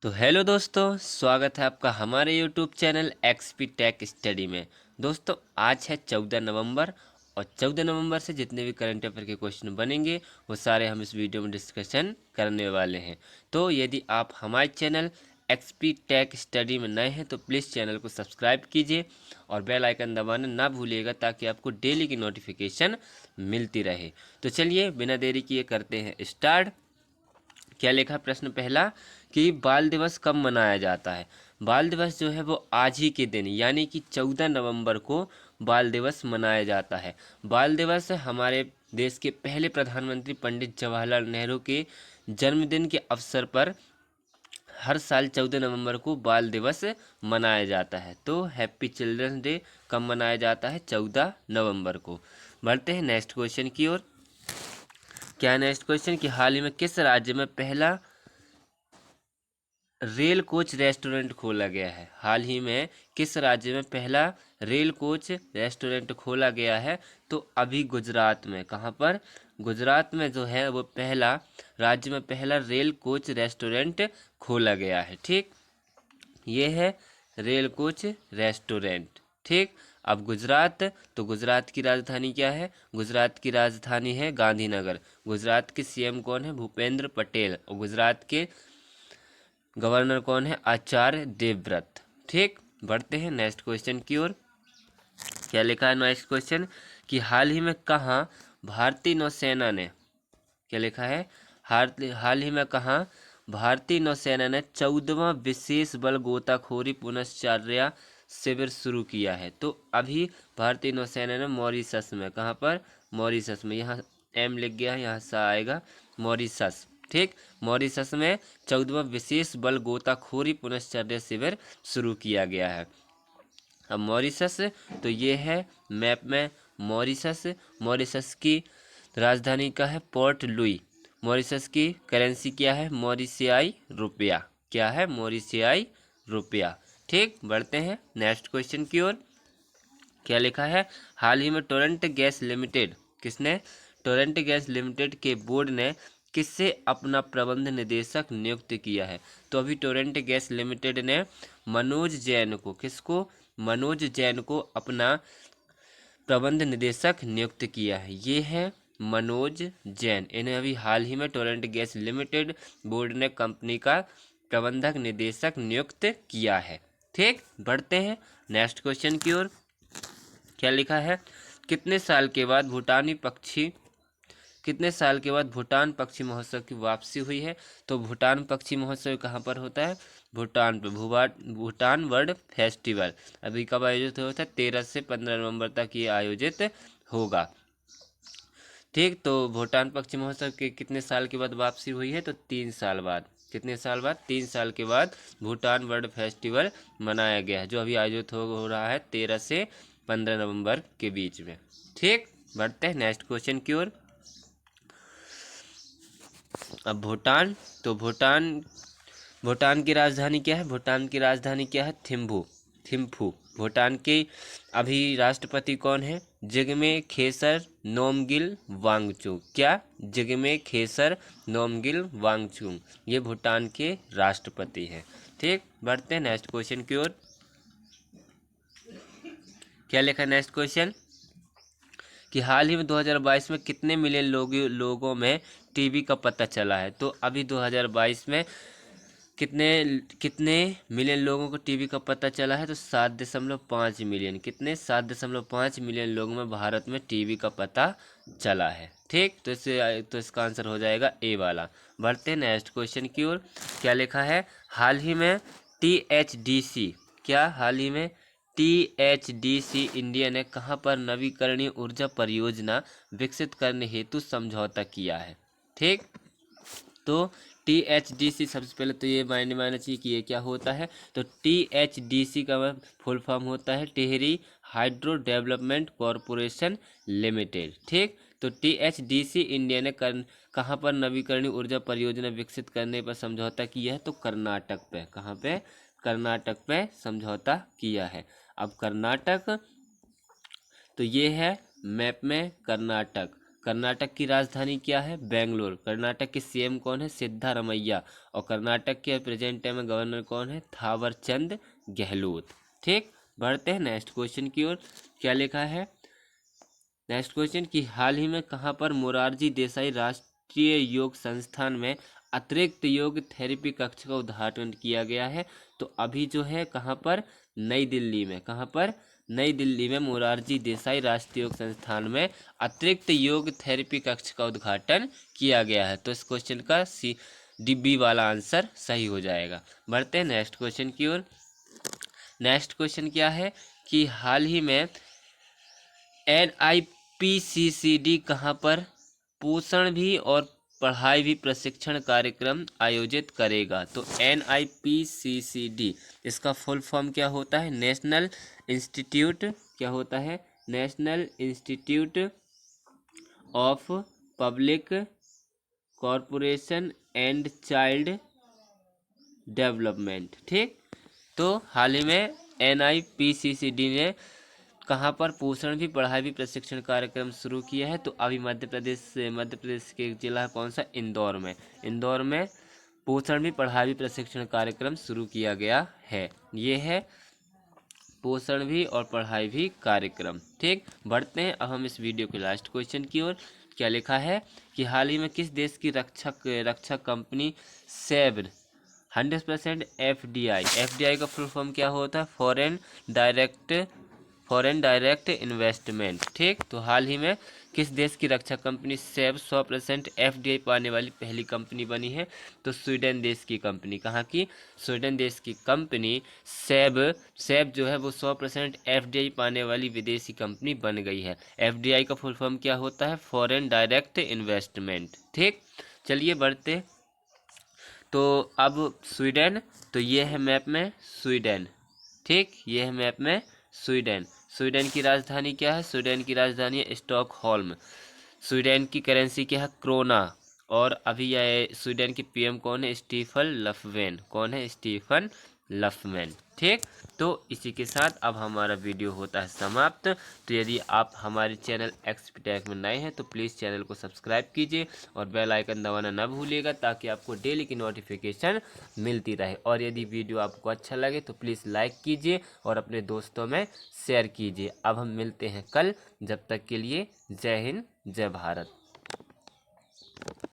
तो हेलो दोस्तों, स्वागत है आपका हमारे YouTube channel XP tech study में। दोस्तों आज है 14 नवंबर और 14 नवंबर से जितने भी करंट अफेयर के क्वेश्चन बनेंगे वो सारे हम इस वीडियो में डिस्कशन करने वाले हैं। तो यदि आप हमारे चैनल एक्सपी टेक स्टडी में नए हैं तो प्लीज़ चैनल को सब्सक्राइब कीजिए और बेल आइकन दबाना ना भूलिएगा ताकि आपको डेली की नोटिफिकेशन मिलती रहे। तो चलिए बिना देरी किए करते हैं स्टार्ट। क्या लिखा प्रश्न पहला कि बाल दिवस कब मनाया जाता है। बाल दिवस जो है वो आज ही के दिन यानी कि 14 नवंबर को बाल दिवस मनाया जाता है। बाल दिवस हमारे देश के पहले प्रधानमंत्री पंडित जवाहरलाल नेहरू के जन्मदिन के अवसर पर हर साल 14 नवंबर को बाल दिवस मनाया जाता है। तो हैप्पी चिल्ड्रंस डे कब मनाया जाता है? 14 नवंबर को। बढ़ते हैं नेक्स्ट क्वेश्चन की ओर। क्या है नेक्स्ट क्वेश्चन कि हाल ही में किस राज्य में पहला रेल कोच रेस्टोरेंट खोला गया है? हाल ही में किस राज्य में पहला रेल कोच रेस्टोरेंट खोला गया है? तो अभी गुजरात में। कहाँ पर? गुजरात में जो है वो पहला राज्य में पहला रेल कोच रेस्टोरेंट खोला गया है। ठीक, ये है रेल कोच रेस्टोरेंट। ठीक, अब गुजरात, तो गुजरात की राजधानी क्या है? गुजरात की राजधानी है गांधीनगर। गुजरात के सीएम कौन है? भूपेंद्र पटेल। और गुजरात के गवर्नर कौन है? आचार्य देवव्रत। ठीक, बढ़ते हैं नेक्स्ट क्वेश्चन की ओर। क्या लिखा है नेक्स्ट क्वेश्चन कि हाल ही में कहाँ भारतीय नौसेना ने, क्या लिखा है, हाल ही में कहाँ भारतीय नौसेना ने 14वां विशेष बल गोताखोरी पुनश्चर्या शिविर शुरू किया है? तो अभी भारतीय नौसेना ने मॉरिशस में, कहाँ पर? मॉरिशस में। यहाँ एम लिख गया है, यहाँ से आएगा मॉरिशस। ठीक, मॉरिशस में 14वां विशेष बल गोताखोरी पुनश्चर्या शिविर शुरू किया गया है। अब मॉरिशस, तो ये है मैप में मॉरिशस। मॉरिशस की राजधानी का है पोर्ट लुई। मॉरिशस की करेंसी क्या है? मॉरिशियाई रुपया। क्या है? मॉरिशियाई रुपया। ठीक, बढ़ते हैं नेक्स्ट क्वेश्चन की ओर। क्या लिखा है? हाल ही में टोरेंट गैस लिमिटेड, किसने? टोरेंट गैस लिमिटेड के बोर्ड ने किससे अपना प्रबंध निदेशक नियुक्त किया है? तो अभी टोरेंट गैस लिमिटेड ने मनोज जैन को, किसको? मनोज जैन को अपना प्रबंध निदेशक नियुक्त किया है। ये है मनोज जैन। इन्हें अभी हाल ही में टोरेंट गैस लिमिटेड बोर्ड ने कंपनी का प्रबंधक निदेशक नियुक्त किया है। ठीक, बढ़ते हैं नेक्स्ट क्वेश्चन की ओर। क्या लिखा है? कितने साल के बाद भूटानी पक्षी, कितने साल के बाद भूटान पक्षी महोत्सव की वापसी हुई है? तो भूटान पक्षी महोत्सव कहाँ पर होता है? भूटान पे। भूटान वर्ल्ड फेस्टिवल अभी कब आयोजित होता है? 13 से 15 नवंबर तक ये आयोजित होगा। ठीक, तो भूटान पक्षी महोत्सव के कितने साल के बाद वापसी हुई है? तो 3 साल बाद। कितने साल बाद? 3 साल के बाद भूटान वर्ल्ड फेस्टिवल मनाया गया है, जो अभी आयोजित हो रहा है 13 से 15 नवंबर के बीच में। ठीक, बढ़ते हैं नेक्स्ट क्वेश्चन की ओर। अब भूटान, तो भूटान की राजधानी क्या है? भूटान की राजधानी क्या है? थिम्पू। थिम्फू। भूटान के अभी राष्ट्रपति कौन है? जिग्मे खेसर नोमगिल वांगचुक। क्या? जिग्मे खेसर नोमगिल वांगचुक, ये भूटान के राष्ट्रपति हैं। ठीक, बढ़ते हैं नेक्स्ट क्वेश्चन की ओर। क्या लिखा है नेक्स्ट क्वेश्चन कि हाल ही में 2022 में कितने मिलियन लोगों में टीबी का पता चला है? तो अभी 2022 में कितने कितने मिलियन लोगों को टीबी का पता चला है? तो 7.5 मिलियन। कितने? 7.5 मिलियन लोगों में भारत में टीबी का पता चला है। ठीक, तो इसका आंसर हो जाएगा ए वाला। बढ़ते हैं नेक्स्ट क्वेश्चन की ओर। क्या लिखा है? हाल ही में THDC, क्या हाल ही में THDC इंडिया ने कहाँ पर नवीकरणीय ऊर्जा परियोजना विकसित करने हेतु समझौता किया है? ठीक, तो THDC सबसे पहले तो ये मायने चाहिए कि ये क्या होता है। तो THDC का फुल फॉर्म होता है Tehri hydro development corporation limited. ठीक, तो THDC इंडिया ने कहाँ पर नवीकरणीय ऊर्जा परियोजना विकसित करने पर समझौता किया है? तो कर्नाटक पे। कहाँ पे? कर्नाटक पे समझौता किया है। अब कर्नाटक, तो ये है मैप में कर्नाटक। कर्नाटक की राजधानी क्या है? बेंगलोर। कर्नाटक के सीएम कौन है? सिद्धारमैया। और कर्नाटक के प्रेजेंट टाइम में गवर्नर कौन है? थावरचंद गहलोत। ठीक, बढ़ते हैं नेक्स्ट क्वेश्चन की ओर। क्या लिखा है नेक्स्ट क्वेश्चन कि हाल ही में कहाँ पर मोरारजी देसाई राष्ट्रीय योग संस्थान में अतिरिक्त योग थेरेपी कक्ष का उद्घाटन किया गया है? तो अभी जो है कहाँ पर? नई दिल्ली में। कहाँ पर? नई दिल्ली में मोरारजी देसाई राष्ट्रीय योग संस्थान में अतिरिक्त योग थेरेपी कक्ष का उद्घाटन किया गया है। तो इस क्वेश्चन का डी वाला आंसर सही हो जाएगा। बढ़ते हैं नेक्स्ट क्वेश्चन की ओर। नेक्स्ट क्वेश्चन क्या है कि हाल ही में NIPCCD कहाँ पर पोषण भी और पढ़ाई भी प्रशिक्षण कार्यक्रम आयोजित करेगा? तो NIPCCD इसका फुल फॉर्म क्या होता है? नेशनल इंस्टीट्यूट, क्या होता है? National institute of public corporation and child development. ठीक, तो हाल ही में NIPCCD ने कहाँ पर पोषण भी पढ़ाई भी प्रशिक्षण कार्यक्रम शुरू किया है? तो अभी मध्य प्रदेश के जिला कौन सा? इंदौर में। इंदौर में पोषण भी पढ़ाई भी प्रशिक्षण कार्यक्रम शुरू किया गया है। ये है पोषण भी और पढ़ाई भी कार्यक्रम। ठीक, बढ़ते हैं अब हम इस वीडियो के लास्ट क्वेश्चन की ओर। क्या लिखा है कि हाल ही में किस देश की रक्षा कंपनी सेब 100% FDI का फुल फॉर्म क्या होता है? Foreign direct investment. ठीक, तो हाल ही में किस देश की रक्षा कंपनी सेब 100% FDI पाने वाली पहली कंपनी बनी है? तो स्वीडन देश की कंपनी। कहाँ की? स्वीडन देश की कंपनी सेब जो है वो 100% FDI पाने वाली विदेशी कंपनी बन गई है। FDI का फुल फॉर्म क्या होता है? Foreign direct investment. ठीक, चलिए बढ़ते। तो अब स्वीडन, तो ये है मैप में स्वीडन। ठीक, ये है मैप में स्वीडन। स्वीडन की राजधानी क्या है? स्वीडन की राजधानी है स्टॉकहोल्म। स्वीडन की करेंसी क्या है? क्रोना। और अभी यह स्वीडन की PM कौन है? स्टीफन लफवेन। कौन है? स्टीफन लफवेन। ठीक, तो इसी के साथ अब हमारा वीडियो होता है समाप्त। तो यदि आप हमारे चैनल एक्सपीटेक में नए हैं तो प्लीज़ चैनल को सब्सक्राइब कीजिए और बेल आइकन दबाना ना भूलिएगा ताकि आपको डेली की नोटिफिकेशन मिलती रहे। और यदि वीडियो आपको अच्छा लगे तो प्लीज़ लाइक कीजिए और अपने दोस्तों में शेयर कीजिए। अब हम मिलते हैं कल, जब तक के लिए जय हिंद जय भारत।